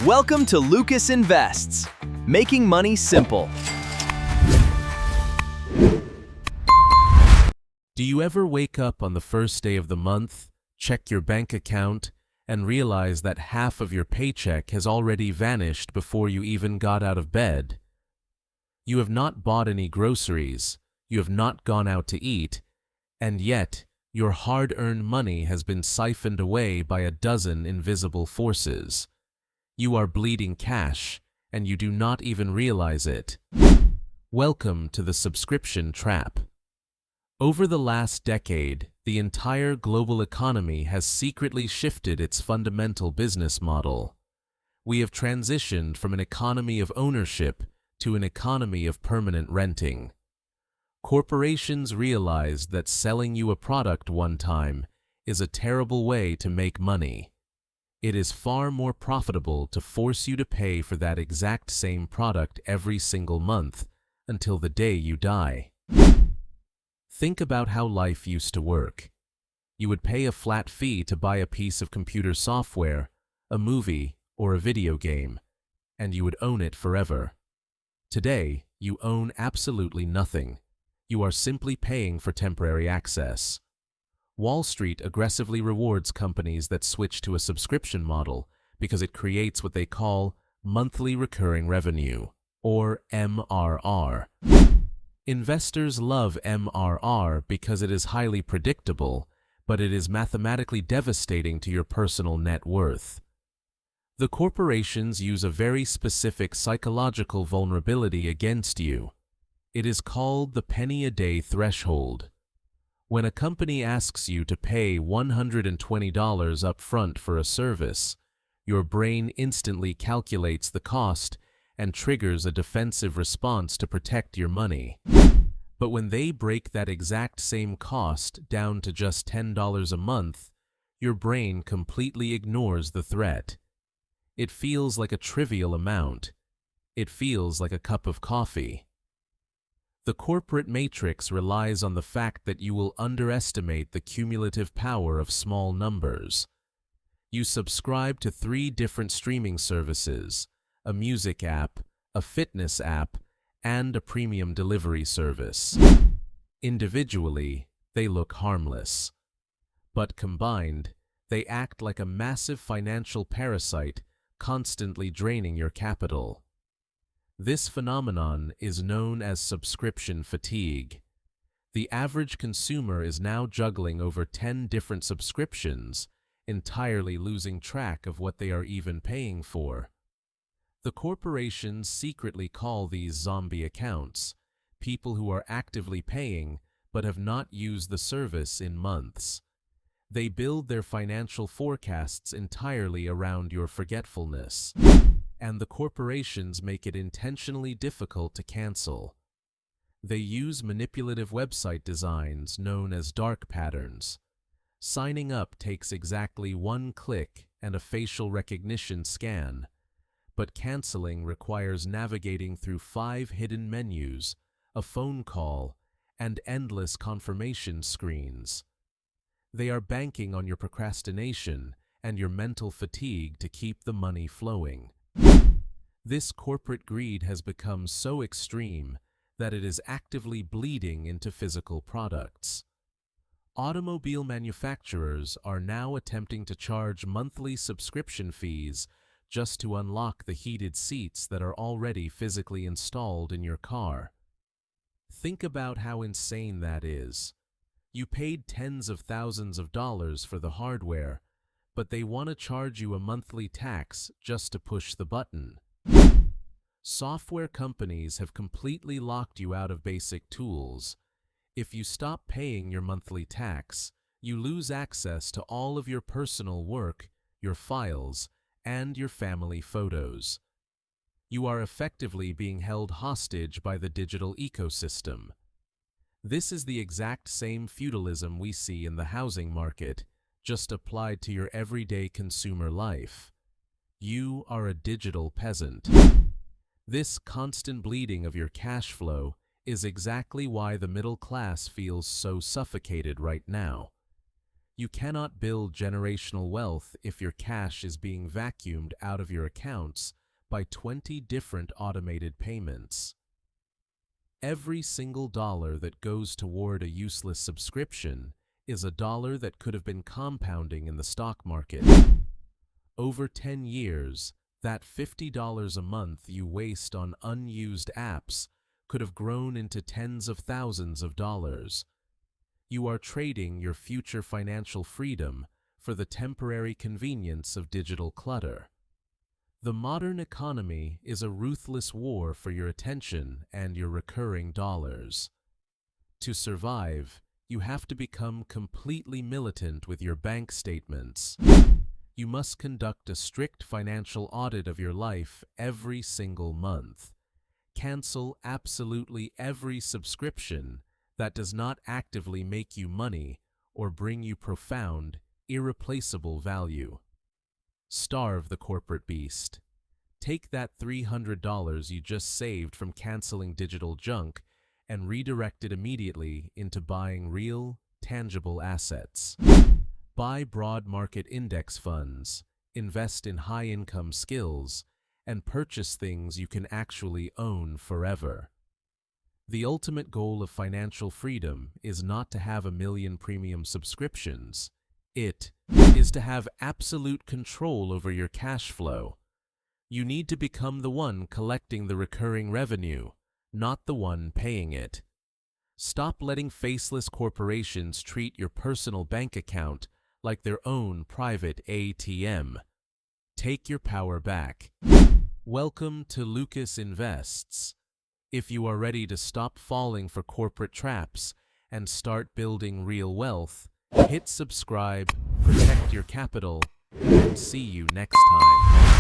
Welcome to Lucas Invests, making money simple. Do you ever wake up on the first day of the month, check your bank account, and realize that half of your paycheck has already vanished before you even got out of bed? You have not bought any groceries, you have not gone out to eat, and yet your hard-earned money has been siphoned away by a dozen invisible forces. You are bleeding cash, and you do not even realize it. Welcome to the subscription trap. Over the last decade, the entire global economy has secretly shifted its fundamental business model. We have transitioned from an economy of ownership to an economy of permanent renting. Corporations realized that selling you a product one time is a terrible way to make money. It is far more profitable to force you to pay for that exact same product every single month until the day you die. Think about how life used to work. You would pay a flat fee to buy a piece of computer software, a movie, or a video game, and you would own it forever. Today, you own absolutely nothing. You are simply paying for temporary access. Wall Street aggressively rewards companies that switch to a subscription model because it creates what they call monthly recurring revenue, or MRR. Investors love MRR because it is highly predictable, but it is mathematically devastating to your personal net worth. The corporations use a very specific psychological vulnerability against you. It is called the penny-a-day threshold. When a company asks you to pay $120 up front for a service, your brain instantly calculates the cost and triggers a defensive response to protect your money. But when they break that exact same cost down to just $10 a month, your brain completely ignores the threat. It feels like a trivial amount. It feels like a cup of coffee. The corporate matrix relies on the fact that you will underestimate the cumulative power of small numbers. You subscribe to 3 different streaming services, a music app, a fitness app, and a premium delivery service. Individually, they look harmless. But combined, they act like a massive financial parasite, constantly draining your capital. This phenomenon is known as subscription fatigue. The average consumer is now juggling over 10 different subscriptions, entirely losing track of what they are even paying for. The corporations secretly call these zombie accounts, people who are actively paying but have not used the service in months. They build their financial forecasts entirely around your forgetfulness. And the corporations make it intentionally difficult to cancel. They use manipulative website designs known as dark patterns. Signing up takes exactly 1 click and a facial recognition scan, but canceling requires navigating through 5 hidden menus, a phone call, and endless confirmation screens. They are banking on your procrastination and your mental fatigue to keep the money flowing. This corporate greed has become so extreme that it is actively bleeding into physical products. Automobile manufacturers are now attempting to charge monthly subscription fees just to unlock the heated seats that are already physically installed in your car. Think about how insane that is. You paid tens of thousands of dollars for the hardware, but they want to charge you a monthly tax just to push the button. Software companies have completely locked you out of basic tools. If you stop paying your monthly tax, you lose access to all of your personal work, your files, and your family photos. You are effectively being held hostage by the digital ecosystem. This is the exact same feudalism we see in the housing market, just applied to your everyday consumer life. You are a digital peasant. This constant bleeding of your cash flow is exactly why the middle class feels so suffocated right now. You cannot build generational wealth if your cash is being vacuumed out of your accounts by 20 different automated payments. Every single dollar that goes toward a useless subscription is a dollar that could have been compounding in the stock market. Over 10 years, that $50 a month you waste on unused apps could have grown into tens of thousands of dollars. You are trading your future financial freedom for the temporary convenience of digital clutter. The modern economy is a ruthless war for your attention and your recurring dollars. To survive, you have to become completely militant with your bank statements. You must conduct a strict financial audit of your life every single month. Cancel absolutely every subscription that does not actively make you money or bring you profound, irreplaceable value. Starve the corporate beast. Take that $300 you just saved from canceling digital junk and redirect it immediately into buying real, tangible assets. Buy broad market index funds, invest in high-income skills, and purchase things you can actually own forever. The ultimate goal of financial freedom is not to have 1,000,000 premium subscriptions. It is to have absolute control over your cash flow. You need to become the one collecting the recurring revenue, not the one paying it. Stop letting faceless corporations treat your personal bank account like their own private ATM. Take your power back. Welcome to Lucas Invests. If you are ready to stop falling for corporate traps and start building real wealth, hit subscribe, protect your capital, and see you next time.